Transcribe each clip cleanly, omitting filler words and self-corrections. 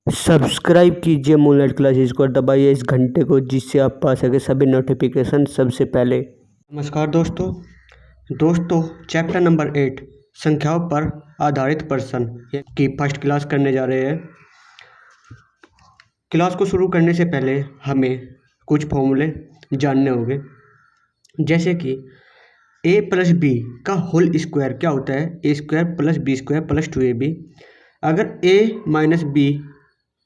Subscribe कीजिए moonlight classes को और दबाइए इस घंटे को जिससे आप पा सके सभी नोटिफिकेशन सबसे पहले। नमस्कार दोस्तों चैप्टर नंबर 8 संख्याओं पर आधारित प्रश्न की फर्स्ट क्लास करने जा रहे हैं। क्लास को शुरू करने से पहले हमें कुछ फॉर्मूले जानने होंगे, जैसे कि a प्लस बी का होल स्क्वायर क्या होता है, A square plus B square plus 2ab। अगर a माइनस बी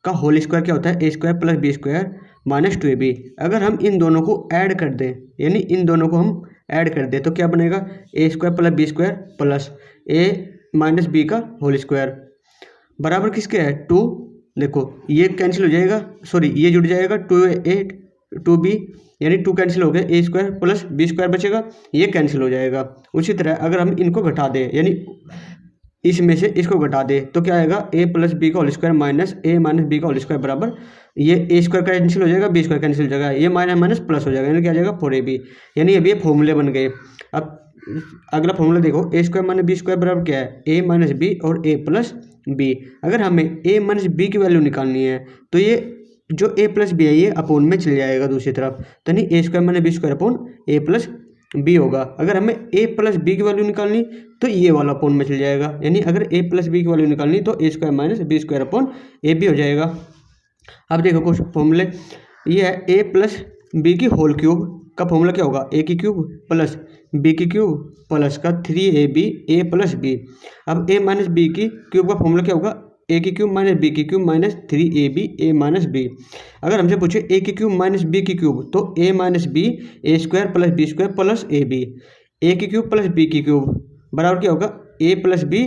का होल स्क्वायर क्या होता है, A square plus B square minus 2ab। अगर हम इन दोनों को ऐड कर दें, यानी इन दोनों को हम ऐड कर दें तो क्या बनेगा, A square plus B square plus A minus B का होल स्क्वायर बराबर किसके है, 2। देखो ये कैंसिल हो जाएगा, सॉरी ये जुड़ जाएगा, 2a 2b, यानी 2 कैंसिल हो गया, ए स्क्वायर प्लस बी स्क्वायर बचेगा, ये कैंसिल हो जाएगा। उसी तरह अगर हम इनको घटा दें, यानी इसमें से इसको घटा दे तो क्या आएगा, a प्लस बी का होल स्क्वायर माइनस ए माइनस बी का होल स्क्वायर बराबर, ये ए स्क्वायर कैंसिल हो जाएगा, बी स्क्वायर कैंसिल हो जाएगा, ये माइनस माइनस प्लस हो जाएगा, यानी क्या आ जाएगा 4ab। यानी अभी ये फॉर्मूले बन गए। अब अगला फॉर्मूला देखो, ए स्क्वायर माइनस बी स्क्वायर बराबर क्या है, ए माइनस बी और ए प्लस बी। अगर हमें ए माइनस बी की वैल्यू निकालनी है तो ये जो ए प्लस बी है ये अपोन में चले जाएगा दूसरी तरफ, तो नहीं A square minus B square upon A plus B होगा। अगर हमें a प्लस बी की वैल्यू निकालनी तो ये वाला अपोन में चल जाएगा, यानी अगर a प्लस बी की वैल्यू निकालनी तो A square minus B square upon A B हो जाएगा। अब देखो कुछ फॉर्मूले, ये है a प्लस बी की होल क्यूब का फॉर्मूला क्या होगा, a की क्यूब प्लस b की क्यूब प्लस का 3ab a प्लस बी। अब a माइनस बी की क्यूब का फॉर्मूला क्या होगा, ए की क्यूब माइनस बी की cube minus 3ab A minus B. अगर हमसे पूछे ए की क्यूब माइनस बी की क्यूब तो A minus B A square plus B square plus A B. A की क्यूब प्लस बी की क्यूब बराबर क्या होगा, A plus B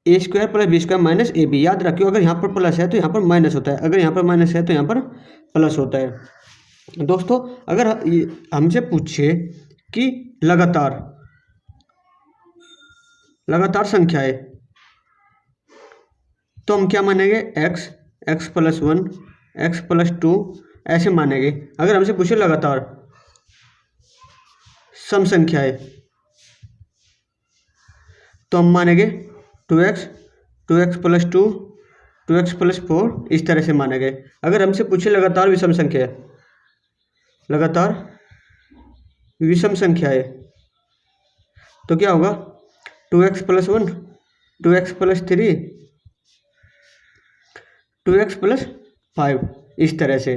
A square plus B square minus A B. याद रखियो, अगर यहाँ पर प्लस है तो यहाँ पर माइनस होता है, अगर यहाँ पर माइनस है तो यहाँ पर प्लस होता है। दोस्तों अगर हमसे पूछे कि लगातार संख्याएं, तो हम क्या मानेंगे, एक्स प्लस 1 एक्स प्लस 2 ऐसे मानेंगे। अगर हमसे पूछे लगातार सम संख्याएं तो हम मानेंगे 2x प्लस 2 2x प्लस 4 इस तरह से मानेंगे। अगर हमसे पूछे लगातार विषम संख्याएं तो क्या होगा, 2x plus 1 2x plus 3 2x plus 5 इस तरह से।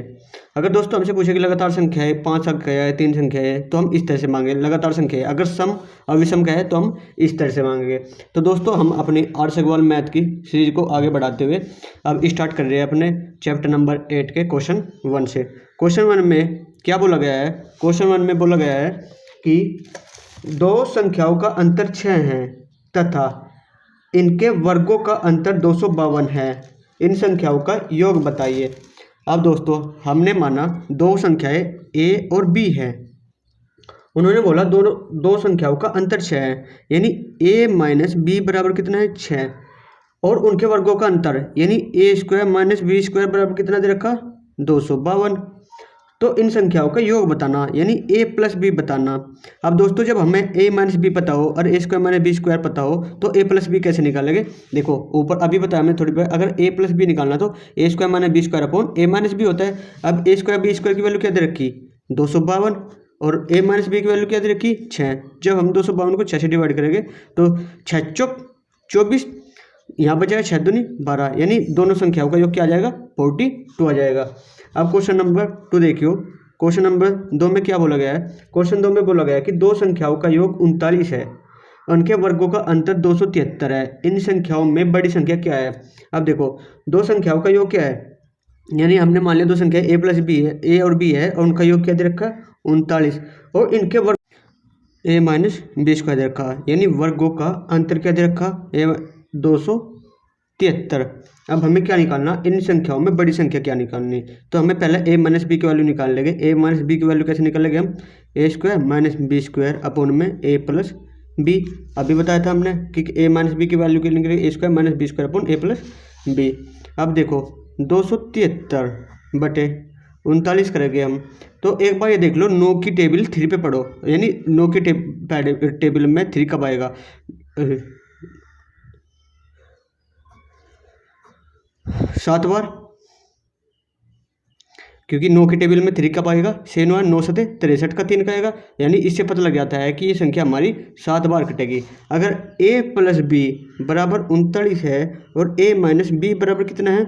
अगर दोस्तों हमसे पूछे कि लगातार संख्या है 5 संख्या है 3 संख्या है तो हम इस तरह से मांगे लगातार संख्या है। अगर सम और विषम का है तो हम इस तरह से मांगेंगे। तो दोस्तों हम अपनी आर्ट्स अग्रवाल मैथ की सीरीज को आगे बढ़ाते हुए अब स्टार्ट कर रहे हैं अपने चैप्टर नंबर 8 के क्वेश्चन 1 से। क्वेश्चन 1 में क्या बोला गया है, क्वेश्चन 1 में बोला गया है कि दो संख्याओं का अंतर 6 है तथा इनके वर्गों का अंतर 252 है, इन संख्याओं का योग बताइए। अब दोस्तों हमने माना दो संख्याएं a और b है, उन्होंने बोला दो संख्याओं का अंतर 6 है, यानी a माइनस बी बराबर कितना है 6, और उनके वर्गों का अंतर यानी ए स्क्वायर माइनस बी स्क्वायर बराबर कितना दे रखा, 252। तो इन संख्याओं का योग बताना यानी a प्लस बी बताना। अब दोस्तों जब हमें a माइनस बी पता हो और ए स्क्वायर माइनस बी स्क्वायर पता हो तो a प्लस बी कैसे निकालेंगे। देखो ऊपर अभी बताया हमने थोड़ी देर, अगर a प्लस बी निकालना तो A square minus B square upon A minus B होता है। अब ए स्क्वायर बी स्क्वायर की वैल्यू क्या दे रखी, 252, और a माइनस बी की वैल्यू क्या दे रखी, 6। जब हम 252 को 6 से डिवाइड करेंगे तो 6 चौक 24, यहाँ बचेगा 6 दूनी 12, यानी दोनों संख्याओं का योग क्या आ जाएगा, 42 आ जाएगा। अब क्वेश्चन नंबर 2 देखियो, क्वेश्चन नंबर 2 में क्या बोला गया है, क्वेश्चन 2 में बोला गया है कि दो संख्याओं का योग 39 है, उनके वर्गों का अंतर 273 है, इन संख्याओं में बड़ी संख्या क्या है। अब देखो दो संख्याओं का योग क्या है, यानी हमने मान लिया दो संख्या a प्लस बी है, a और b है, और उनका योग क्या दे रखा है 39, और इनके वर्ग a माइनस बी स्क्वायर दे रखा है, यानी वर्गों का अंतर क्या दे रखा, 273। अब हमें क्या निकालना, इन संख्याओं में बड़ी संख्या क्या निकालनी, तो हमें पहले a माइनस बी की वैल्यू निकाल लेंगे। a माइनस बी की वैल्यू कैसे निकाल लेंगे हम, A square minus B square upon में a प्लस बी। अभी बताया था हमने कि a माइनस बी की वैल्यू के लिए A square minus B square upon A plus B. अब देखो 273 बटे 39 करेंगे हम, तो एक बार ये देख लो 9 की टेबल 3 पे पढ़ो, यानी 9 की टेबल में 3 कब आएगा, 7 बार, क्योंकि 9 के टेबल में 3 कब आएगा, 6 9 9 7 63 का 3 का आएगा, यानी इससे पता लग जाता है कि ये संख्या हमारी 7 बार कटेगी। अगर a प्लस बी बराबर 39 है और a माइनस बी बराबर कितना है,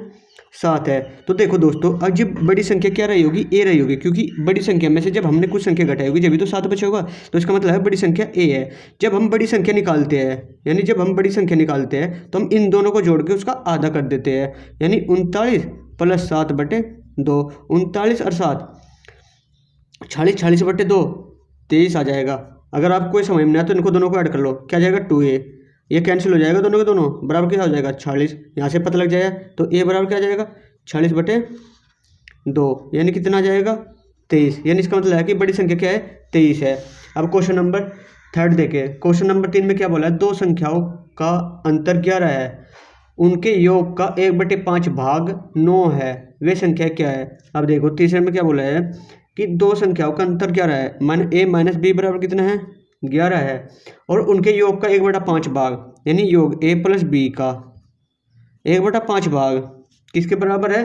7 है, तो देखो दोस्तों अब जब बड़ी संख्या क्या रही होगी, a रही होगी, क्योंकि बड़ी संख्या में से जब हमने कुछ संख्या घटाई होगी जब भी तो 7 बचा होगा, तो इसका मतलब है बड़ी संख्या a है। जब हम बड़ी संख्या निकालते हैं, यानी जब हम बड़ी संख्या निकालते हैं तो हम इन दोनों को जोड़ के उसका आधा कर देते हैं, यानी 39 प्लस 7 बटे 2, 39 और 7 46, 46 बटे 2 23 आ जाएगा। अगर आपको कोई समझ में नहीं आया तो इनको दोनों को ऐड कर लो, क्या जाएगा 2a, ये कैंसिल हो जाएगा, दोनों के दोनों बराबर क्या हो जाएगा 46, यहाँ से पता लग जाएगा, तो a बराबर क्या जाएगा 46 बटे 2, यानी कितना आ जाएगा 23, यानी इसका मतलब है कि बड़ी संख्या क्या है 23 है। अब क्वेश्चन नंबर 3 देखे, क्वेश्चन नंबर 3 में क्या बोला है, दो संख्याओं का अंतर 11 है, उनके योग का 1/5 भाग 9 है, वे संख्या क्या है। अब देखो तीसरे में क्या बोला है कि दो संख्याओं का अंतर 11 है, मान a माइनस बी बराबर कितना है 11 है, और उनके योग का 1/5 भाग, यानी योग a प्लस बी का 1/5 भाग किसके बराबर है,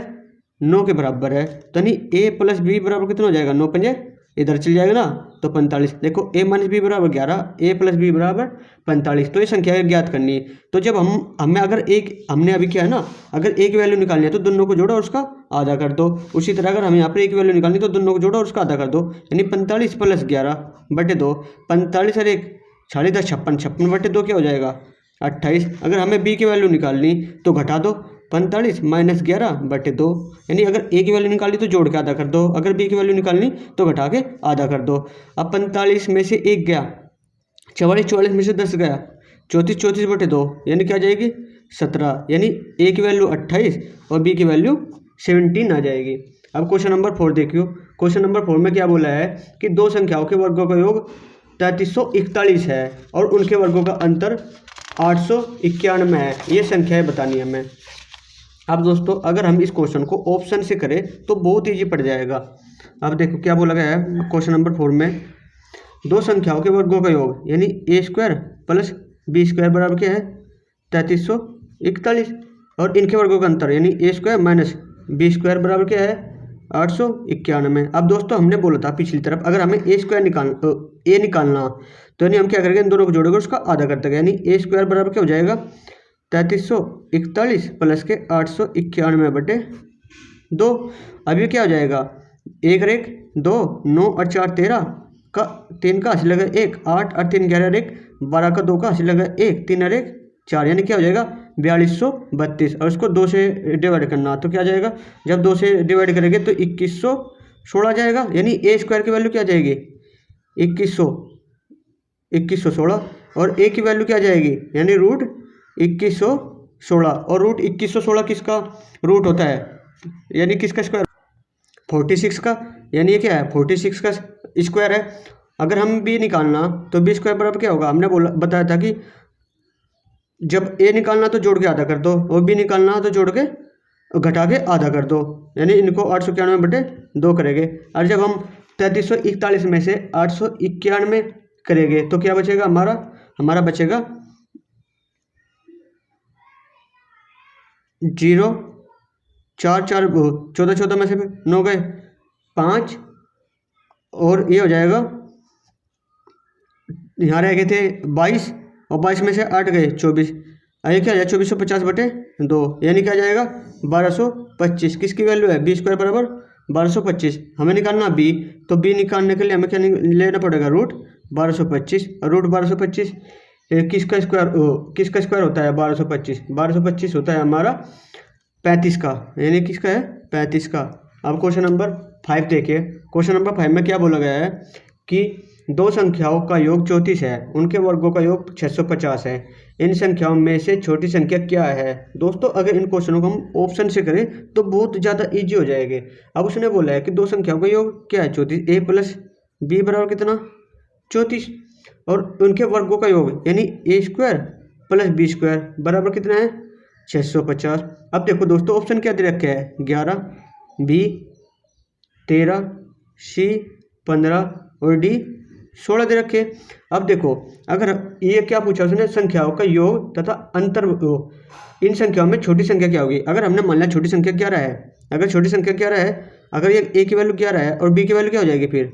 9 के बराबर है, तो यानी a प्लस बी बराबर कितना हो जाएगा, 9 पंजे इधर चल जाएगा ना, तो 45। देखो a माइनस बी बराबर 11, a प्लस बी बराबर 45, तो ये संख्या ज्ञात करनी है। तो जब हमें अगर एक हमने अभी क्या है ना, अगर एक वैल्यू निकालनी है तो दोनों को जोड़ो और उसका आधा कर दो। उसी तरह अगर हमें यहाँ पर एक वैल्यू निकालनी है तो दोनों को जोड़ो और उसका आधा कर दो, यानी 45 प्लस 11 बटे 2, 45 और 1 40 10 56, 56 बटे 2 क्या हो जाएगा 28। अगर हमें b की वैल्यू निकालनी तो घटा दो, 45 माइनस 11 बटे 2, यानी अगर a की वैल्यू निकालनी तो जोड़ के आधा कर दो, अगर b की वैल्यू निकालनी तो घटा के आधा कर दो। अब 45 में से 1 गया, 44 44 में से 10 गया, 34 34 बटे 2, यानी क्या जाएगी 17, यानी a की वैल्यू 28 और b की वैल्यू 17 आ जाएगी। अब क्वेश्चन नंबर 4 देखियो, क्वेश्चन नंबर 4 में क्या बोला है कि दो संख्याओं के वर्गों का योग 3341 है और उनके वर्गों का अंतर 891 है, ये संख्याएं बतानी है हमें। अब दोस्तों अगर हम इस क्वेश्चन को ऑप्शन से करें तो बहुत ईजी पड़ जाएगा। अब देखो क्या बोला गया है क्वेश्चन नंबर 4 में, दो संख्याओं के वर्गों का योग यानी a² प्लस b² बराबर क्या है 3341, और इनके वर्गों का अंतर यानी a² माइनस b² बराबर क्या है 891। अब दोस्तों हमने बोला था पिछली तरफ अगर हमें a निकालना तो यानी हम क्या करेंगे, इन दोनों को जोड़ेंगे उसका आधा कर देंगे, यानी a² बराबर क्या हो जाएगा 3341 प्लस के 891 बटे 2। अब ये क्या हो जाएगा, 1 और 1 2, 9 और 4 13 का 3 का हासिल लगा 1, 8 और 3 11 और 1 12 का 2 का हासिल लगा 1, 3 और 1 4, यानी क्या हो जाएगा 4232, और इसको 2 से डिवाइड करना तो क्या आ जाएगा, जब 2 से डिवाइड करेंगे तो 2116 आ जाएगा, यानी a² की वैल्यू क्या आ जाएगी 2116, और a की वैल्यू क्या आ जाएगी यानी रूट 2116, और रूट 2116 किसका रूट होता है, यानी किसका स्क्वायर 46 का, यानी ये क्या है 46 का स्क्वायर है। अगर हम b निकालना तो b² बराबर क्या होगा, हमने बताया था कि जब a निकालना तो जोड़ के आधा कर दो और b निकालना तो जोड़ के घटा के आधा कर दो, यानी इनको 891 बटे 2 करेंगे। और जब हम 3341 में से 891 करेंगे तो क्या बचेगा, हमारा बचेगा 0 4 4 14 14 में से 9 गए 5, और ये हो जाएगा यहाँ रह गए थे 22, और 22 में से 8 गए 24, ये क्या हो जाएगा 2450 बटे 2, यानी क्या जाएगा 1225। किसकी वैल्यू है b² बराबर 1225। हमें निकालना b, तो b निकालने के लिए हमें क्या लेना पड़ेगा रूट 1225, और रूट 1225 किसका स्क्वायर होता है 1225 होता है हमारा 35 का, यानी किसका है 35 का। अब क्वेश्चन नंबर 5 देखिए, क्वेश्चन नंबर 5 में क्या बोला गया है कि दो संख्याओं का योग 34 है, उनके वर्गों का योग 650 है, इन संख्याओं में से छोटी संख्या क्या है। दोस्तों अगर इन क्वेश्चनों को हम ऑप्शन से करें तो बहुत ज़्यादा इजी हो जाएंगे। अब उसने बोला है कि दो संख्याओं का योग क्या है 34, a प्लस बी बराबर कितना 34, और उनके वर्गों का योग यानी a² प्लस b² बराबर कितना है 650। अब देखो दोस्तों ऑप्शन क्या दे रखे हैं 11, b 13, c 15 और d 16 दे रखे। अब देखो अगर ये क्या पूछा उसने, संख्याओं का योग तथा अंतर, इन संख्याओं में छोटी संख्या क्या होगी। अगर हमने मान लिया छोटी संख्या 11 है, अगर छोटी संख्या 11 है, अगर ये ए की वैल्यू 11 है और बी की वैल्यू क्या हो जाएगी, फिर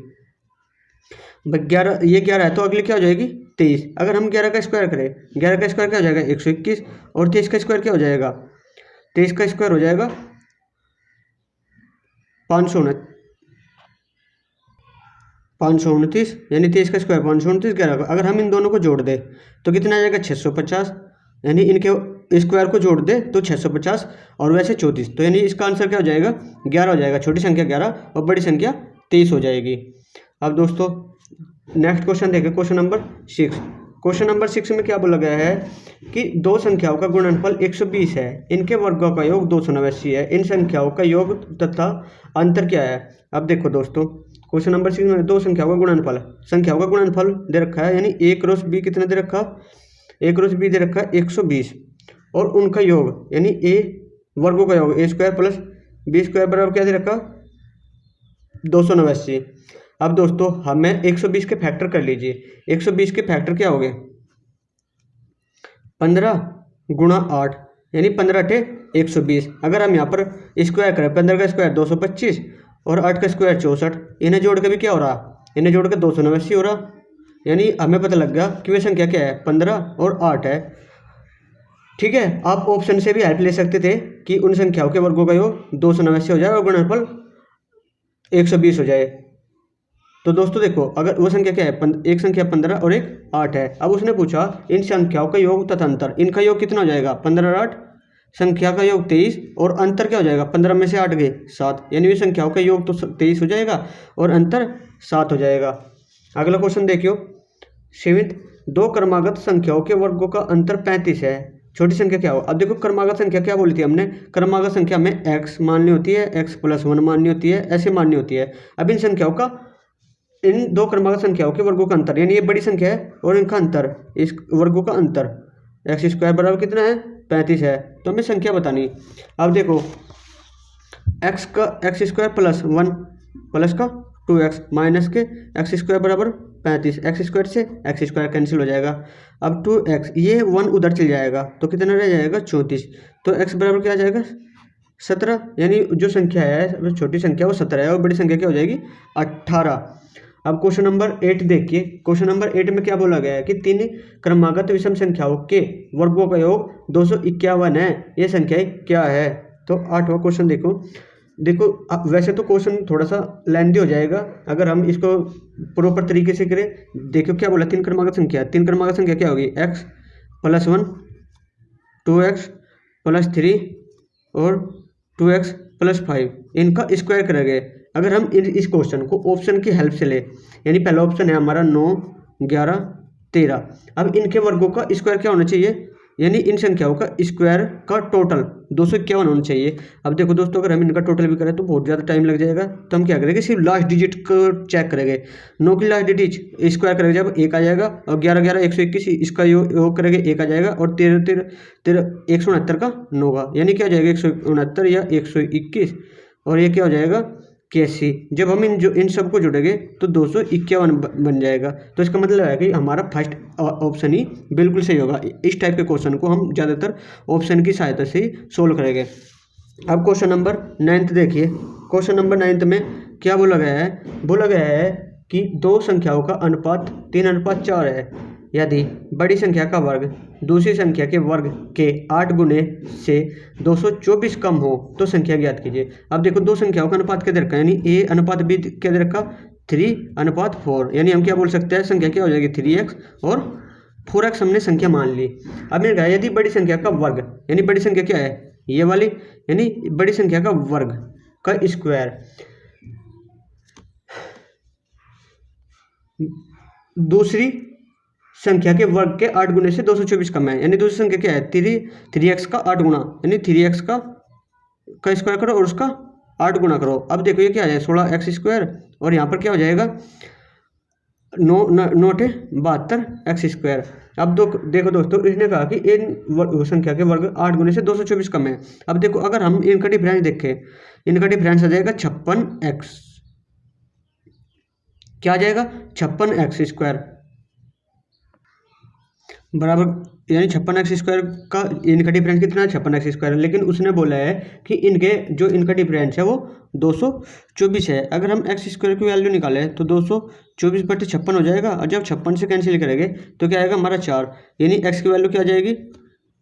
11, ये 11 है तो अगली क्या हो जाएगी 23। अगर हम 11 का स्क्वायर करें, 11 का स्क्वायर क्या हो जाएगा 121, और 23 का स्क्वायर क्या हो जाएगा, 23 का स्क्वायर हो जाएगा 529, यानी 23 का स्क्वायर 529, 11 का अगर हम इन दोनों को जोड़ दे तो कितना आ जाएगा 650, यानी इनके स्क्वायर को जोड़ दे तो 650 और वैसे 34, तो यानी इसका आंसर क्या हो जाएगा 11 हो जाएगा। छोटी संख्या 11 और बड़ी संख्या 23 हो जाएगी। अब दोस्तों नेक्स्ट क्वेश्चन देखें, क्वेश्चन नंबर 6। क्वेश्चन नंबर 6 में क्या बोला गया है कि दो संख्याओं का गुणनफल 120 है, इनके वर्गों का योग 289 है, इन संख्याओं का योग तथा अंतर क्या है। अब देखो दोस्तों क्वेश्चन नंबर 6 में दो संख्याओं का गुणनफल, संख्याओं का गुणनफल दे रखा है, यानी a क्रॉस b कितना दे रखा, a क्रॉस b दे रखा है 120, और उनका योग यानी a वर्गों का योग a square plus b square बराबर क्या दे रखा 289। अब दोस्तों हमें 120 के फैक्टर कर लीजिए, 120 के फैक्टर क्या हो गए 15 गुणा 8, यानी 15 टे 120। अगर हम यहाँ पर स्क्वायर करें, 15 का स्क्वायर 225 और 8 का स्क्वायर 64, इन्हें जोड़ के भी क्या हो रहा, इन्हें जोड़ के 289 हो रहा, यानी हमें पता लग गया कि वे संख्या क्या है 15 और 8 है। ठीक है, आप ऑप्शन से भी हेल्प ले सकते थे कि उन संख्याओं के वर्गों का योग 289 हो जाए और गुणनफल 120 हो जाए। तो दोस्तों देखो अगर वो संख्या क्या है, एक संख्या 15 और एक 8 है। अब उसने पूछा इन संख्याओं का योग तथा अंतर, इनका योग कितना हो जाएगा 15 और 8, संख्या का योग 23 और अंतर क्या हो जाएगा 15 में से 8 गए 7, यानी ये संख्याओं का योग तो 23 हो जाएगा और अंतर 7 हो जाएगा। अगला क्वेश्चन देखियो 7th, दो क्रमागत संख्याओं के वर्गों का अंतर 35 है, छोटी संख्या क्या हो। अब देखो क्रमागत संख्या क्या बोली थी हमने, क्रमागत संख्या में x माननी होती है, x+1 माननी होती है, ऐसे माननी होती है। अब इन संख्याओं का, इन दो क्रमागत संख्याओं के वर्गों का अंतर, यानी ये बड़ी संख्या है और इनका अंतर, इस वर्गों का अंतर एक्स स्क्वायर बराबर कितना है 35 है, तो हमें संख्या बतानी। अब देखो एक्स स्क्वायर प्लस 1 प्लस का 2x माइनस के एक्स स्क्वायर बराबर 35, एक्स स्क्वायर से एक्स स्क्वायर कैंसिल हो जाएगा। अब 2x, ये 1 उधर चल जाएगा तो कितना रह जाएगा 34, तो x बराबर क्या आ जाएगा 17, यानी जो संख्या है छोटी संख्या वो 17 है और बड़ी संख्या क्या हो जाएगी 18। अब क्वेश्चन नंबर 8 देखिए, क्वेश्चन नंबर 8 में क्या बोला गया है कि तीन क्रमागत विषम संख्याओं के वर्गों का योग 251 है, ये संख्याएं क्या है। तो 8वां क्वेश्चन देखो वैसे तो क्वेश्चन थोड़ा सा लेंथी हो जाएगा अगर हम इसको प्रॉपर तरीके से करें। देखो क्या बोला, तीन क्रमागत संख्या, तीन क्रमागत संख्या क्या होगी x+1 2x+3 और 2x+5, इनका स्क्वायर करेंगे। अगर हम इस क्वेश्चन को ऑप्शन की हेल्प से ले, यानी पहला ऑप्शन है हमारा 9 11 13, अब इनके वर्गों का स्क्वायर क्या होना चाहिए, यानी इन संख्याओं का स्क्वायर का टोटल 251 होना चाहिए। अब देखो दोस्तों अगर हम इनका टोटल भी करें तो बहुत ज़्यादा टाइम लग जाएगा, तो हम क्या करेंगे सिर्फ लास्ट डिजिट को चेक करेंगे। 9 की लास्ट डिजिट स्क्वायर करेंगे जब 1 आ जाएगा, और 11 11 121 इसका योग करेंगे 1 आ जाएगा, और 13 13 169 का 9 का, यानी क्या आ जाएगा 169 या 121, और ये क्या हो जाएगा 81। जब हम इन सब को जोड़ेंगे तो 251 बन जाएगा। तो इसका मतलब है कि हमारा फर्स्ट ऑप्शन ही बिल्कुल सही होगा। इस टाइप के क्वेश्चन को हम ज़्यादातर ऑप्शन की सहायता से ही सोल्व करेंगे। अब क्वेश्चन नंबर 9 देखिए, क्वेश्चन नंबर 9 में क्या बोला गया है कि दो संख्याओं का अनुपात 3:4 है, यदि बड़ी संख्या का वर्ग दूसरी संख्या के वर्ग के 8 गुने से 224 कम हो तो संख्या ज्ञात कीजिए। अब देखो दो संख्याओं का अनुपात क्या दे रखा है, यानी a/b क्या दे रखा 3:4, यानी हम क्या बोल सकते हैं संख्या क्या हो जाएगी 3x और 4x हमने संख्या मान ली। अब मैंने कहा यदि बड़ी संख्या का वर्ग, यानी बड़ी संख्या क्या है ये वाली, यानी बड़ी संख्या का वर्ग का स्क्वायर दूसरी संख्या के वर्ग के 8 गुने से 224 कम है, यानी दूसरी संख्या क्या है 3x का 8 गुना, यानी 3x का स्क्वायर करो और उसका 8 गुना करो। अब देखो ये क्या आ जाएगा 16x स्क्वायर, और यहाँ पर क्या हो जाएगा 9×72 x स्क्वायर। अब देखो दोस्तों इसने कहा कि इन संख्या के वर्ग 8 गुने से 224 कम है। अब देखो अगर हम इनका डिफरेंस देखें, इनका डिफरेंस आ जाएगा 56x, क्या आ जाएगा 56x² बराबर, यानी 56x² का इनका डिफरेंस कितना है 56x², लेकिन उसने बोला है कि इनका डिफरेंस है वो 224 है। अगर हम x² की वैल्यू निकालें तो 224/56 हो जाएगा, और जब 56 से कैंसिल करेंगे तो क्या आएगा हमारा 4, यानी x की वैल्यू क्या आ जाएगी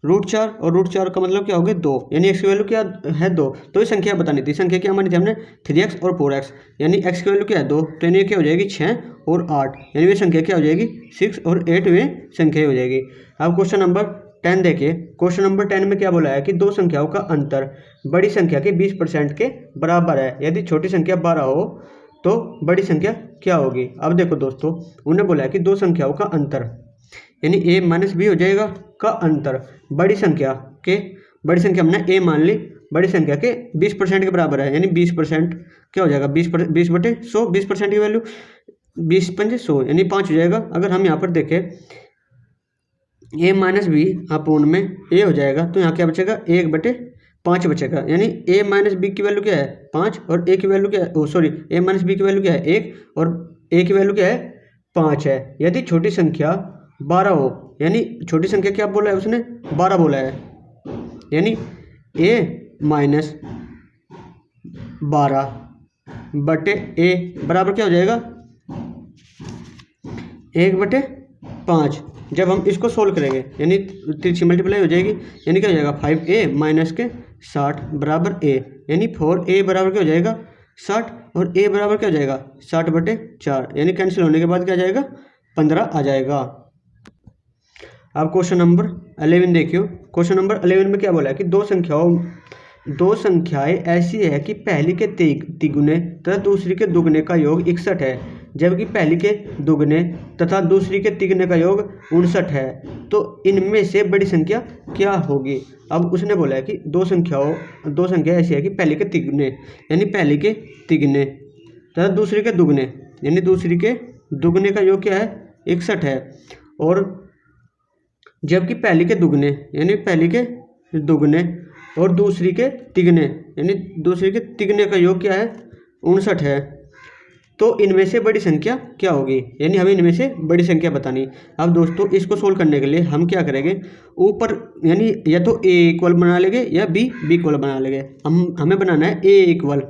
√4, और √4 का मतलब क्या हो गया 2, यानी x की वैल्यू क्या है 2। तो ये संख्या बतानी थी, संख्या क्या मानी थी हमने 3x और 4x, यानी x की वैल्यू क्या है 2, तो यानी क्या हो जाएगी 6 और 8, यानी वे संख्या क्या हो जाएगी 6 और 8 में संख्या हो जाएगी। अब क्वेश्चन नंबर 10 देखिए। क्वेश्चन नंबर 10 में क्या बोला है कि दो संख्याओं का अंतर बड़ी संख्या के 20% के बराबर है, यदि छोटी संख्या 12 हो तो बड़ी संख्या क्या होगी। अब देखो दोस्तों, उन्होंने बोला है कि दो संख्याओं का अंतर यानी a - b हो जाएगा का अंतर बड़ी संख्या हमने a मान ली, बड़ी संख्या के 20% के बराबर है, यानी 20% क्या हो जाएगा 20/100, 20% की वैल्यू 20×5 100 यानी 5 हो जाएगा। अगर हम यहाँ पर देखें a - b अपोन में a हो जाएगा, तो यहाँ क्या बचेगा 1/5 बचेगा, यानी a - b की वैल्यू क्या है 5 और a की वैल्यू क्या है a - b की वैल्यू क्या है 1 और a की वैल्यू क्या है 5 है। यदि छोटी संख्या 12 हो, यानी छोटी संख्या क्या बोला है उसने 12 बोला है, यानी a - 12/a बराबर क्या हो जाएगा 1/5। जब हम इसको सोल्व करेंगे यानी तिरछी मल्टीप्लाई हो जाएगी, यानी क्या हो जाएगा 5a - 60 बराबर a, यानी 4a बराबर क्या हो जाएगा 60 और a बराबर क्या हो जाएगा 60/4, यानी कैंसिल होने के बाद क्या आ जाएगा 15 आ जाएगा। अब क्वेश्चन नंबर 11 देखियो। क्वेश्चन नंबर 11 में क्या बोला है कि दो संख्याएं ऐसी है कि पहली के तिगुने तथा दूसरी के दुगने का योग 61 है, जबकि पहली के दुगने तथा दूसरी के तिगने का योग 59 है, तो इनमें से बड़ी संख्या क्या होगी। अब उसने बोला है कि दो संख्या ऐसी है कि पहली के तिगुने यानी पहली के तिगने तथा दूसरी के दुगने यानी दूसरी के दुगने का योग क्या है 61 है, और जबकि पहली के दुगने यानी पहली के दुगने और दूसरी के तिगने यानी दूसरी के तिगने का योग क्या है 59 है, तो इनमें से बड़ी संख्या क्या होगी, यानी हमें इनमें से बड़ी संख्या बतानी। अब दोस्तों इसको सोल्व करने के लिए हम क्या करेंगे, ऊपर यानी या तो a इक्वल बना लेंगे या b इक्वल बना लेंगे। हमें बनाना है a इक्वल,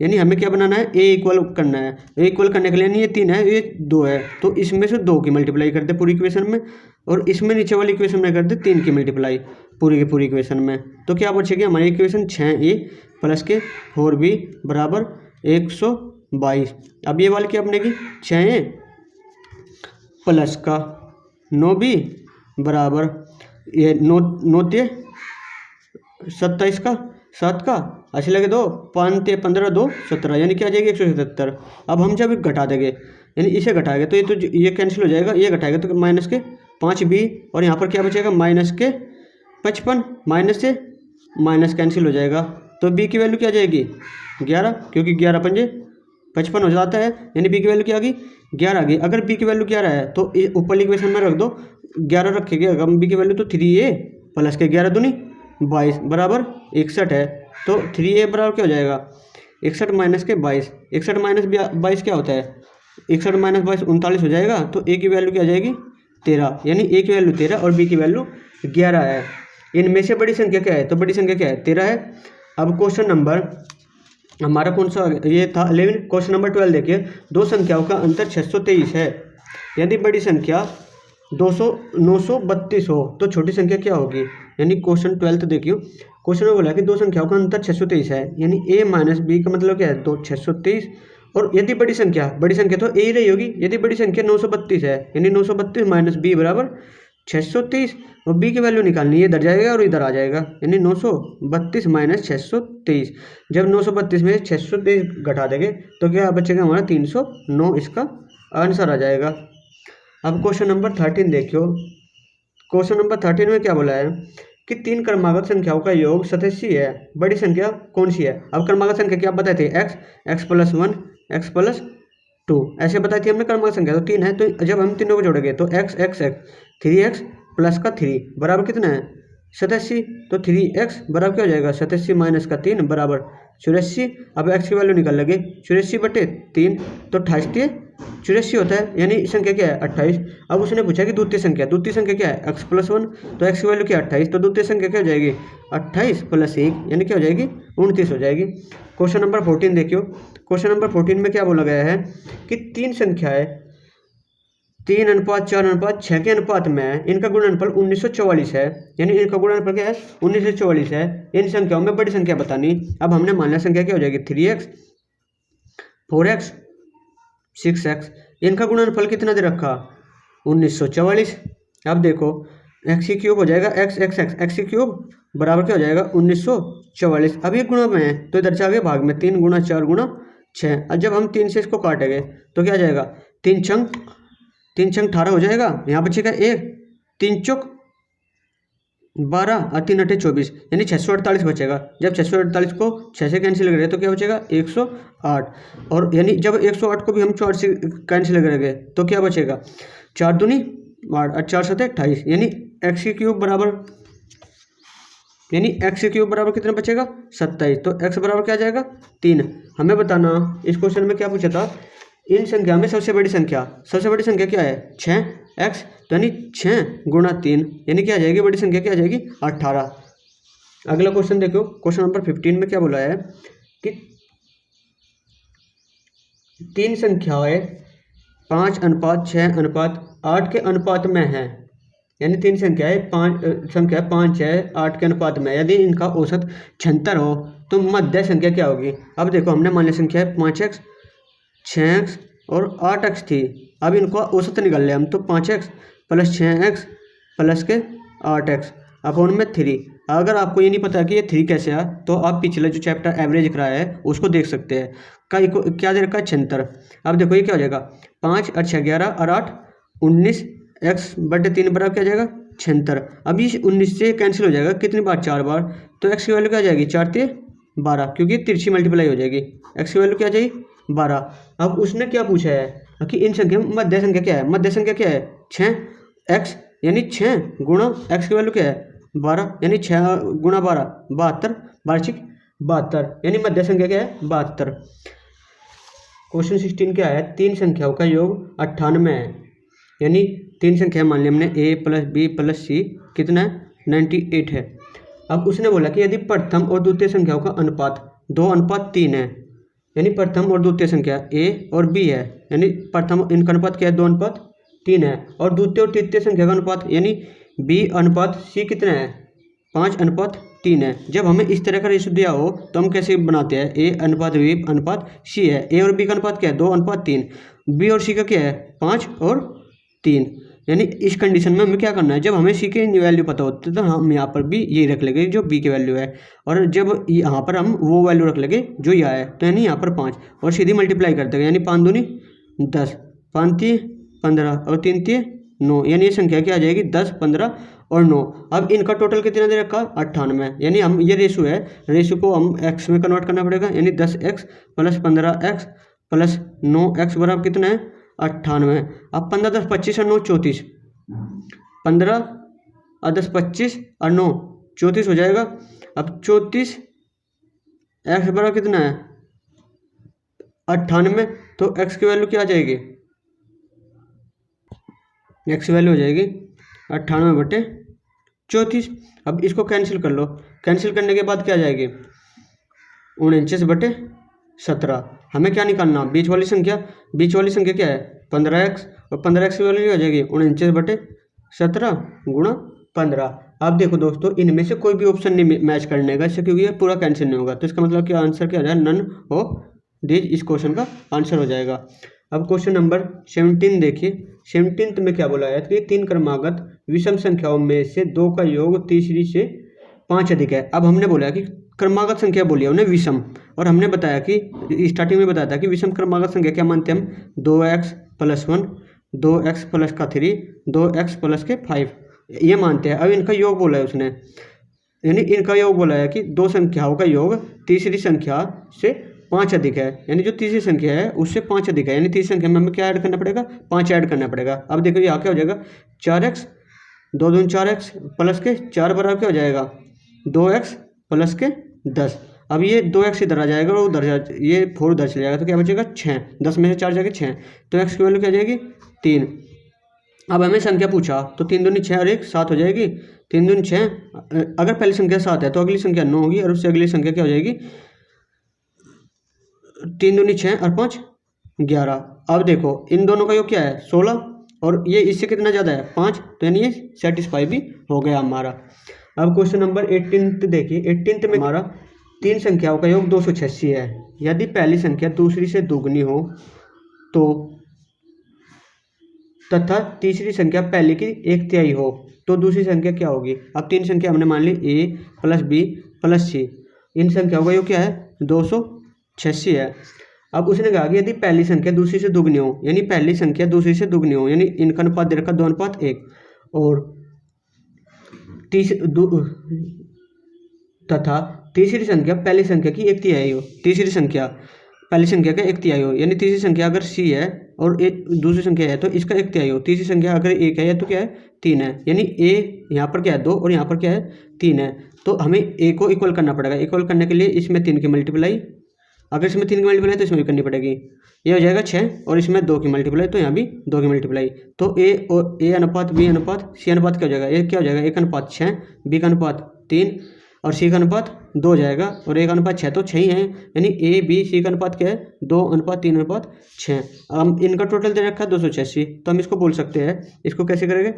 यानी हमें क्या बनाना है a इक्वल करना है। a इक्वल करने के लिए नहीं ये 3 है ये 2 है, तो इसमें से 2 की मल्टीप्लाई कर दे पूरी इक्वेशन में, और इसमें नीचे वाली इक्वेशन में कर दे 3 की मल्टीप्लाई पूरी की पूरी इक्वेशन में, तो क्या बचेगी हमारी इक्वेशन 6a प्लस के 4b बराबर 122। अब ये वाली क्या बनेगी 6a प्लस का 9b बराबर ये 9 27 का 7 का अच्छे लगे 2 5 15 2 17, यानी क्या आ जाएगी 177। अब हम जब घटा देंगे यानी इसे घटाएंगे तो ये कैंसिल हो जाएगा, ये घटाएगा तो माइनस के 5b, और यहाँ पर क्या बचेगा माइनस के 55, माइनस से माइनस कैंसिल हो जाएगा, तो b की वैल्यू क्या आ जाएगी 11, क्योंकि 11 पंजे 55 हो जाता है, यानी b की वैल्यू क्या आ गई 11 आ गई। अगर b की वैल्यू 11 है तो ऊपर इक्वेशन में रख दो 11 रखेंगे, अगर b की वैल्यू तो 3a प्लस के 11 दूनी 22 बराबर 61 है, तो 3a बराबर क्या हो जाएगा 61 माइनस के 22, 61 माइनस 22 क्या होता है 61 माइनस 22 39 हो जाएगा, तो a की वैल्यू क्या आ जाएगी 13, यानी a की वैल्यू 13 और b की वैल्यू 11 है। इनमें से बड़ी संख्या क्या है, तो बड़ी संख्या क्या है 13 है। अब क्वेश्चन नंबर हमारा कौन सा ये था 11। क्वेश्चन नंबर 12 देखिए। दो संख्याओं का अंतर 623 है, यदि बड़ी संख्या 932 हो तो छोटी संख्या क्या होगी, यानी क्वेश्चन 12 देखियो। क्वेश्चन में बोला कि दो संख्याओं का अंतर 623 है, यानी a - b का मतलब क्या है 623, और यदि बड़ी संख्या तो a ही रही होगी, यदि बड़ी संख्या 932 है यानी 932 माइनस b बराबर 623, और b की वैल्यू निकालनी है, इधर जाएगा और इधर आ जाएगा, यानी 932 माइनस 623। जब 932 में 623 घटा देंगे तो क्या बचेगा हमारा 309, इसका आंसर आ जाएगा। अब क्वेश्चन नंबर 13 देखियो। क्वेश्चन नंबर 13 में क्या बोला है कि 3 क्रमागत संख्याओं का योग 87 है, बड़ी संख्या कौन सी है। अब क्रमागत संख्या क्या बताए थे x + 1 x + 2 ऐसे बताई थी हमने क्रमागत संख्या, तो 3 है, तो जब हम तीनों को जोड़ेंगे तो x 3x प्लस का 3 बराबर कितना है 87, तो 3x बराबर क्या हो जाएगा 87 माइनस का 3 बराबर 84। अब x की वैल्यू निकाल लेंगे 84/3, तो 28 84 होता है, यानी संख्या क्या है 28। अब उसने पूछा कि द्वितीय संख्या क्या है x+1, तो x की वैल्यू क्या है 28, तो द्वितीय संख्या क्या हो जाएगी 28 + 1 यानी क्या हो जाएगी 29 हो जाएगी। क्वेश्चन नंबर 14 देखियो। क्वेश्चन नंबर 14 में क्या बोला गया है कि तीन संख्याएं 3:4:6 के अनुपात में इनका गुणनफल 1944 है, यानी इनका गुणनफल क्या है 1944 है। इन संख्याओं में बड़ी संख्या बतानी। अब हमने मान लिया संख्या क्या हो जाएगी 3x 4x 6x, इनका गुणनफल कितना दे रखा 1944। अब देखो x³ हो जाएगा x³ बराबर क्या हो जाएगा 1944। अब ये गुणा में है तो इधर से आगे भाग में 3 × 4 × 6। अब जब हम 3 से इसको काटेंगे तो क्या आ जाएगा 3 छंग 18 हो जाएगा। यहाँ बचेगा 1, 3 चौक 12 और 3 अठे 24, यानी 648 बचेगा। जब 648 को 6 से कैंसिल करेंगे तो क्या बचेगा 108, और यानी जब 108 को भी हम 4 से कैंसिल करेंगे तो क्या बचेगा 4 दूनी 8 और 4 7 28, यानी x³ बराबर कितना बचेगा 27। तो x बराबर क्या आ जाएगा 3। हमें बताना इस क्वेश्चन में क्या पूछा था, इन संख्या में सबसे बड़ी संख्या क्या है 6x, तो यानी 6 × 3 यानी क्या आ जाएगी बड़ी संख्या क्या आ जाएगी 18। अगला क्वेश्चन देखो। क्वेश्चन नंबर 15 में क्या बोला है कि तीन संख्याएं 5:6:8 के अनुपात में है, यानी तीन संख्याएं 5:6:8 के अनुपात में, यदि इनका औसत 76 हो तो मध्य संख्या क्या होगी। अब देखो हमने मान लिया संख्या है 5x 6x और 8x थी। अब इनको औसत निकाल लिया हम, तो 5x + 6x + के 8x अपॉन में 3। अगर आपको ये नहीं पता कि ये 3 कैसे आया तो आप पिछले जो चैप्टर एवरेज कराया है उसको देख सकते हैं। कई को क्या दे रखा है 76। अब देखो ये क्या हो जाएगा 5 और 6 11 और 8 19, x/3 बराबर क्या हो जाएगा 76। अब इस 19 से कैंसिल हो जाएगा कितनी बार 4 बार, तो x की वैल्यू क्या आ जाएगी 4 × 12, क्योंकि तिरछी मल्टीप्लाई हो जाएगी। x की वैल्यू क्या आ जाएगी 12। अब उसने क्या पूछा है कि इन संख्या में मध्य संख्या क्या है, मध्य संख्या क्या है 6x, यानी 6 गुणा x की वैल्यू क्या है 12, यानी 6 × 12 72, वार्षिक 72, यानी मध्य संख्या क्या है 72। क्वेश्चन 16 क्या है, तीन संख्याओं का योग 98 है, यानी तीन संख्या मान ली हमने a + b + c कितना है 98 है। अब उसने बोला कि यदि प्रथम और द्वितीय संख्याओं का अनुपात 2:3 है, यानी प्रथम और द्वितीय संख्या a और b है, यानी प्रथम इनका अनुपात क्या है 2:3 है, और द्वितीय और तृतीय संख्या का अनुपात यानी b/c कितना है 5:3 है। जब हमें इस तरह का रेशो दिया हो तो हम कैसे बनाते हैं a/b/c है, a और b का अनुपात क्या है 2:3, b और c का क्या है 5 और 3, यानी इस कंडीशन में हमें क्या करना है, जब हमें c की वैल्यू पता होती है तो हम यहाँ पर भी यही रख लेंगे जो b की वैल्यू है, और जब यहाँ पर हम वो वैल्यू रख लेंगे जो यहाँ है, तो यानी यहाँ पर 5 और सीधी मल्टीप्लाई कर देंगे, यानी 5 दूनी 10, 5 3 15 और 3 3 9, यानी ये संख्या क्या आ जाएगी 10 15 और 9। अब इनका टोटल कितना दे रखा 98, यानी हम ये रेशो है, रेशो को हम x में कन्वर्ट करना पड़ेगा, यानी 10x + 15x + 9x बराबर कितना है 98। अब 15 10 25 और 9 34, 15 और 10 25 और 9 34 हो जाएगा। अब 34 x बराबर कितना है 98, तो x की वैल्यू क्या आ जाएगी, x की वैल्यू हो जाएगी 98/34। अब इसको कैंसिल कर लो, कैंसिल करने के बाद क्या आ जाएगी 49/17। हमें क्या निकालना बीच वाली संख्या क्या है 15x, और 15x की वैल्यू हो जाएगी 49/17 × 15। अब देखो दोस्तों इनमें से कोई भी ऑप्शन नहीं मैच करने का इससे, क्योंकि ये पूरा कैंसिल नहीं होगा, तो इसका मतलब कि आंसर क्या हो जाएगा नन ऑफ दिस, इस क्वेश्चन का आंसर हो जाएगा। अब क्वेश्चन नंबर 17 देखिए। 17 में क्या बोला है कि तीन क्रमागत विषम संख्याओं में से दो का योग तीसरी से 5 अधिक है। अब हमने बोला कि क्रमागत संख्या बोली है उन्हें विषम, और हमने बताया कि स्टार्टिंग में बताया था कि विषम क्रमागत संख्या क्या मानते हैं हम 2x + 1 2x + का 3 2x + के 5 ये मानते हैं। अब इनका योग बोला है उसने, यानी इनका योग बोला है कि दो संख्याओं का योग तीसरी संख्या से 5 अधिक है, यानी जो तीसरी संख्या है उससे 5 अधिक है, यानी तीसरी संख्या में हमें क्या ऐड करना पड़ेगा 5 ऐड करना पड़ेगा। अब देखो यहाँ क्या हो जाएगा 4x 2 दूनी 4x + के 4 बराबर क्या हो जाएगा 2x + के 10। अब ये 2x इधर आ जाएगा और उधर ये 4 उधर चले जाएगा, तो क्या बचेगा 6, 10 में से 4 जाएगा 6, तो x की वैल्यू क्या आ जाएगी 3। अब हमें संख्या पूछा तो 3 दूनी 6 और 1 7 हो जाएगी, 3 दूनी 6। अगर पहली संख्या 7 है तो अगली संख्या 9 होगी और उससे अगली संख्या क्या हो जाएगी 3 दूनी 6 और 5 11। अब देखो इन दोनों का योग क्या है 16 और ये इससे कितना ज़्यादा है 5, तो यानी ये सेटिस्फाई भी हो गया हमारा। अब क्वेश्चन नंबर 18 देखिए। 18 में हमारा 3 संख्याओं का योग 286 है। यदि पहली संख्या दूसरी से दुगनी हो तो तथा तीसरी संख्या पहले की 1/3 हो तो दूसरी संख्या क्या होगी। अब 3 संख्या हमने मान ली a plus b plus c, इन संख्याओं का योग क्या है 286 है। अब उसने कहा कि यदि पहली संख्या दूसरी से दुगनी हो, यानी पहली संख्या दूसरी से दुगनी हो, यानी इनका अनुपात दे रखा 2:1 और तथा तीसरी संख्या पहली संख्या की 1/3 हो, तीसरी संख्या पहली संख्या का 1/3 हो, यानी तीसरी संख्या अगर c है और दूसरी संख्या है तो इसका 1/3 हो, तीसरी संख्या अगर 1 है तो क्या है 3 है, यानी a यहाँ पर क्या है 2 और यहाँ पर क्या है 3 है। तो हमें a को इक्वल करना पड़ेगा। इक्वल करने के लिए इसमें 3 की मल्टीप्लाई, अगर इसमें 3 की मल्टीप्लाई तो इसमें भी करनी पड़ेगी, ये हो जाएगा 6 और इसमें 2 की मल्टीप्लाई तो यहाँ भी 2 की मल्टीप्लाई, तो a अनुपात b अनुपात c अनुपात क्या हो जाएगा, ये क्या हो जाएगा 1:6, b का अनुपात 3 और c का अनुपात 2 हो जाएगा और 1:6 तो 6 ही है, यानी a b c का अनुपात क्या है 2:3:6। अब इनका टोटल दे रखा है 286, तो हम इसको बोल सकते हैं, इसको कैसे करेंगे,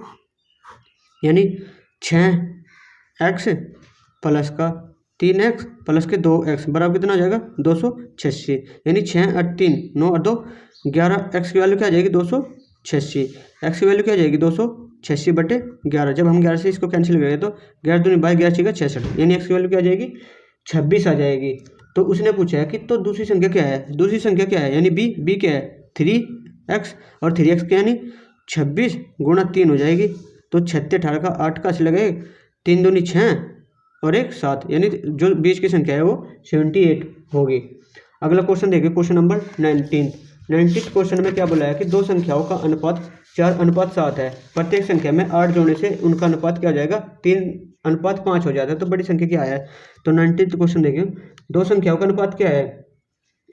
यानी 6x प्लस का 3x प्लस के 2x बराबर कितना हो जाएगा 286, यानी 6 और 3 9 और 2 11, x की वैल्यू क्या आ जाएगी 286, x की वैल्यू क्या आ जाएगी 286/11। जब हम 11 से इसको कैंसिल करेंगे तो 11 दूनी 22 11 6 66, यानी x की वैल्यू क्या आ जाएगी 26 आ जाएगी। तो उसने पूछा है कि तो दूसरी संख्या क्या है, दूसरी संख्या क्या है, यानी b क्या है 3x और 3x क्या यानी 26 गुणा 3 हो जाएगी, तो 36 18 का 8 का लगेगा, 3 दूनी 6 और 1 7, यानी जो बीच की संख्या है वो 78 होगी। अगला क्वेश्चन देखिए, क्वेश्चन नंबर 19 क्वेश्चन में क्या बोला है कि दो संख्याओं का अनुपात 4:7 है, प्रत्येक संख्या में 8 जोड़ने से उनका अनुपात क्या हो जाएगा 3:5 हो जाता है, तो बड़ी संख्या क्या है। तो 19 क्वेश्चन देखिए, दो संख्याओं का अनुपात क्या है,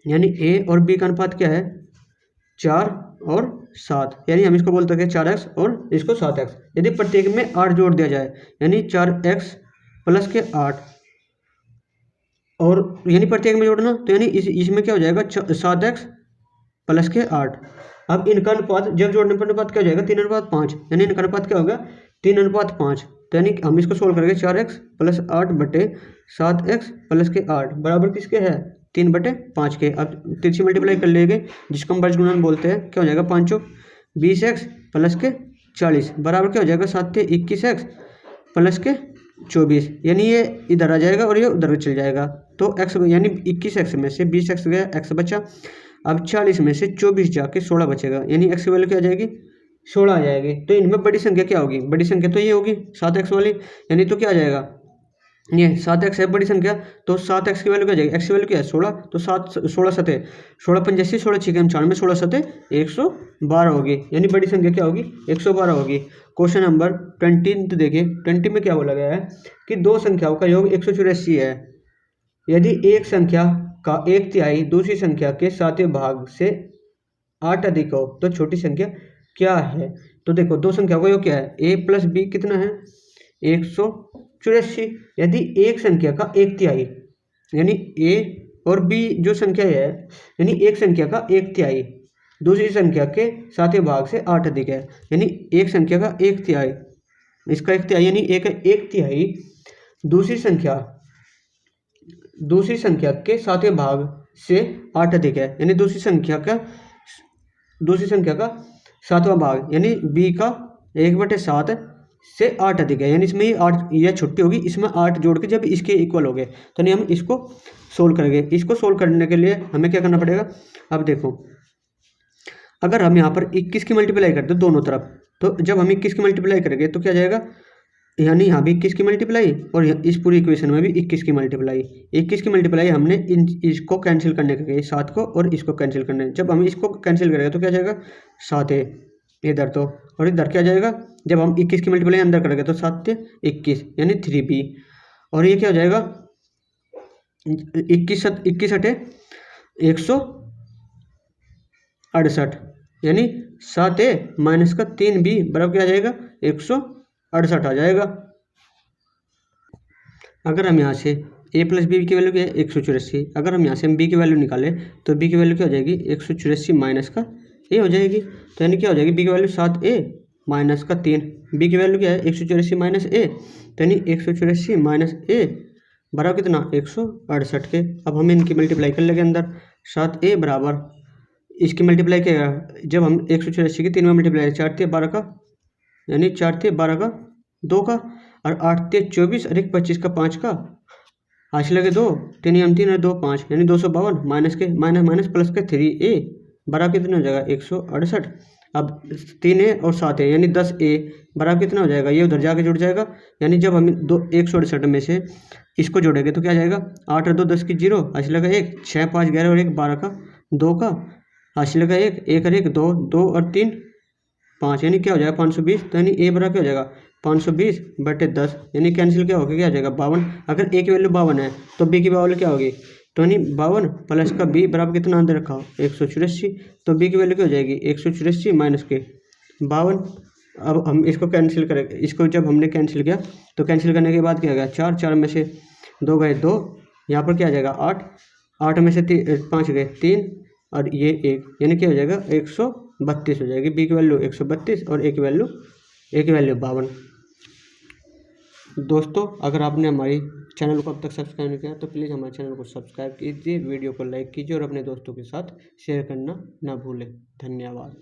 यानी a और b का अनुपात क्या है 4 और 7, यानी हम इसको बोलते हैं 4x और इसको 7x। यदि प्रत्येक में 8 जोड़ दिया जाए, यानी 4x प्लस के 8 और यानी प्रत्येक में जोड़ना, तो यानी इसमें क्या हो जाएगा 7x प्लस के 8। अब इनका अनुपात जब जोड़ने पर अनुपात क्या हो जाएगा 3:5, यानी इनका अनुपात क्या होगा 3:5, तो यानी हम इसको सोल्व करेंगे 4x प्लस 8/7x प्लस के 8 बराबर किसके है 3/5 के। अब तिरछी मल्टीप्लाई कर लेंगे जिसको हम वर्गगुणन बोलते हैं, क्या हो जाएगा 5 चौक 20x प्लस के 40 बराबर क्या हो जाएगा 7 × 21x प्लस के 24, यानी ये इधर आ जाएगा और ये उधर चल जाएगा, तो x यानी 21x में से 20x गया x बचा। अब 40 में से 24 जाके 16 बचेगा, यानी x की वैल्यू क्या आ जाएगी 16 आ जाएगी। तो इनमें बड़ी संख्या क्या होगी, बड़ी संख्या तो ये होगी 7x वाली, यानी तो क्या आ जाएगा ये 7x है बड़ी संख्या, तो 7x की वैल्यू क्या आ जाएगी, x की वैल्यू क्या है 16, तो 16 7 16 85 16 6 95 16 7 112 होगी, यानी बड़ी संख्या क्या होगी 112 होगी। क्वेश्चन नंबर 20 देखिए, 20 में क्या बोला गया है कि दो संख्याओं का योग 184 है, यदि एक संख्या का 1/3 दूसरी संख्या के 7वें भाग से 8 अधिक हो तो छोटी संख्या क्या है। तो देखो दो संख्याओं का योग क्या है a प्लस b कितना है 184, यदि एक संख्या का 1/3 यानी a और b जो संख्या है, यानी एक संख्या का 1/3 दूसरी संख्या के 7वें भाग से 8 अधिक है, यानी एक संख्या का 1/3 इसका 1/3 यानी एक 1/3 दूसरी संख्या के 7वें भाग से 8 अधिक है, यानी दूसरी संख्या का 7वां भाग यानी b का 1/7 से 8 अधिक है, यानी इसमें ये 8 यह छुट्टी होगी, इसमें 8 जोड़ के जब इसके इक्वल हो गए तो नहीं हम इसको सोल्व करेंगे। इसको सोल्व करने के लिए हमें क्या करना पड़ेगा, अब देखो अगर हम यहाँ पर 21 की मल्टीप्लाई करते हैं दोनों तरफ, तो जब हम 21 की मल्टीप्लाई करेंगे तो क्या जाएगा, यानी यहाँ भी 21 की मल्टीप्लाई और इस पूरी इक्वेशन में भी 21 की मल्टीप्लाई। 21 की मल्टीप्लाई हमने इसको कैंसिल करने के लिए 7 को और इसको कैंसिल करने, जब हम इसको कैंसिल करेंगे तो क्या जाएगा 7 है इधर, तो और इधर क्या जाएगा, जब हम 21 की मल्टीप्लाई अंदर करेंगे तो 7 21 यानी 3b, और ये क्या हो जाएगा 21 अठे 168, यानी 7a माइनस का 3b बराबर क्या आ जाएगा 168 आ जाएगा। अगर हम यहाँ से a प्लस बी की वैल्यू क्या है 184, अगर हम यहाँ से b की वैल्यू निकालें तो b की वैल्यू क्या हो जाएगी 184 माइनस का a हो जाएगी। तो यानी क्या हो जाएगी b की वैल्यू 7a माइनस का 3, b की वैल्यू क्या है 184 माइनस a, तो यानी 184 माइनस a बराबर कितना 168 के। अब हम इनकी मल्टीप्लाई कर लेंगे अंदर, 7a बराबर इसकी मल्टीप्लाई क्या, जब हम 184 की 3 में मल्टीप्लाई 4 × 12 का, यानी 4 × 12 का 2 का, और 8 × 24 और 1 25 का 5 का, हासिल लगे 2 3 हम 3 और 2 5, यानी 252 माइनस के माइनस प्लस के 3a बराबर कितना हो जाएगा 168। अब 3a और 7a यानी 10a बराबर कितना हो जाएगा, ये उधर जाके जुड़ जाएगा, यानी जब हम 168 में से इसको जोड़ेंगे तो क्या आ जाएगा 8 और 2 10 की 0, हासिल लगा 1 6 5 11 और 1 12 का 2 का, हासिल लगा 1 1 और 1 2 2 और 3 5, यानी क्या हो जाएगा 520। तो यानी a बराबर क्या हो जाएगा 520 बटे 10, यानी कैंसिल क्या होगा क्या आ जाएगा 52। अगर a की वैल्यू 52 है तो b की वैल्यू क्या होगी, तो यानी 52 प्लस का b बराबर कितना अंदर रखा हो 184, तो b की वैल्यू क्या हो जाएगी 184 माइनस के 52। अब हम इसको कैंसिल करेंगे, इसको जब हमने कैंसिल किया तो कैंसिल करने के बाद क्या हो गया 4 4 में से 2 गए 2, यहाँ पर क्या आ जाएगा 8 8 में से 5 गए 3 और ये 1, यानी क्या हो जाएगा 132 हो जाएगी। बी की वैल्यू 132 और ए की वैल्यू 52। दोस्तों अगर आपने हमारी चैनल को अब तक सब्सक्राइब नहीं किया तो प्लीज़ हमारे चैनल को सब्सक्राइब कीजिए, वीडियो को लाइक कीजिए और अपने दोस्तों के साथ शेयर करना ना भूलें। धन्यवाद।